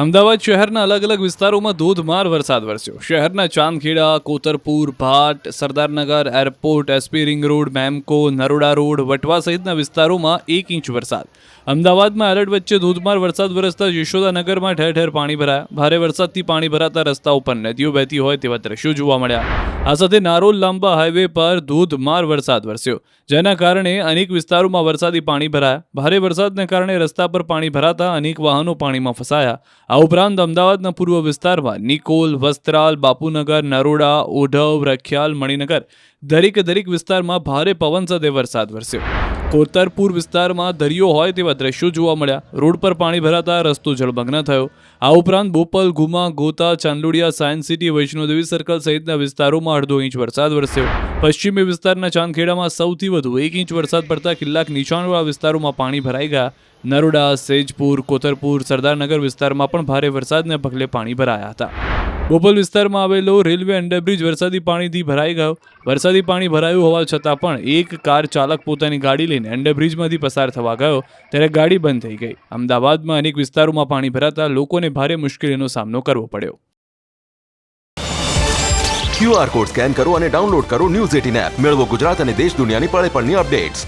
અમદાવાદ શહેરના અલગ અલગ વિસ્તારોમાં ધોધમાર વરસાદ વરસ્યો. શહેરના Chandkheda, Kotarpur, Bhat, Sardarnagar, airport, SP ring road, Memco, Naroda road, Vatva સહિતના વિસ્તારોમાં 1 ઇંચ વરસાદ. અમદાવાદમાં એલર્ટ વચ્ચે ધોધમાર વરસાદ વરસતા યશોદાનગરમાં ઠેર ઠેર પાણી ભરાયા. ભારે વરસાદથી પાણી ભરાતા રસ્તા ઉપર નદીઓ વહેતી હોય તેવા દ્રશ્યો જોવા મળ્યા. આ સાથે નારોલ લાંબા હાઈવે પર ધોધમાર વરસાદ વરસ્યો, જેના કારણે અનેક વિસ્તારોમાં વરસાદી પાણી ભરાયા. ભારે વરસાદને કારણે રસ્તા પર પાણી ભરાતા અનેક વાહનો પાણીમાં ફસાયા. આ ઉપરાંત અમદાવાદના પૂર્વ વિસ્તારમાં નિકોલ, વસ્ત્રાલ, બાપુનગર, નરોડા, ઓઢવ, રખિયાલ, મણિનગર દરેક વિસ્તારમાં ભારે પવન સાથે વરસાદ વરસ્યો. કોતરપુર વિસ્તારમાં દરિયો હોય તેવા દ્રશ્યો જોવા મળ્યા. રોડ પર પાણી ભરાતા રસ્તો જળમગ્ન થયો. આ ઉપરાંત Bopal, Ghuma, Gota, Chandlodiya, science city, Vaishnodevi circle સહિતના વિસ્તારોમાં 1.5 ઇંચ વરસાદ વરસ્યો. પશ્ચિમી વિસ્તારના ચાંદખેડામાં સૌથી વધુ 1 ઇંચ વરસાદ પડતા કેટલાક નીચાણવાળા વિસ્તારોમાં પાણી ભરાઈ ગયા. નરોડા, સેજપુર, કોતરપુર, સરદારનગર વિસ્તારમાં પણ ભારે વરસાદને પગલે પાણી ભરાયા હતા. બોપલ વિસ્તારમાં આવેલો રેલવે અંડરબ્રિજ વરસાદી પાણીથી ભરાઈ ગયો. વરસાદી પાણી ભરાયું હોવા છતાં પણ એક કાર ચાલક પોતાની ગાડી લઈને અંડરબ્રિજમાંથી પસાર થવા ગયો ત્યારે ગાડી બંધ થઈ ગઈ. અમદાવાદમાં અનેક વિસ્તારોમાં પાણી ભરાતા લોકોને ભારે મુશ્કેલીનો સામનો કરવો પડ્યો. QR કોડ સ્કેન કરો અને ડાઉનલોડ કરો ન્યૂઝ 18 એપ. મેળવો ગુજરાત અને દેશ દુનિયાની પળે પળની અપડેટ્સ.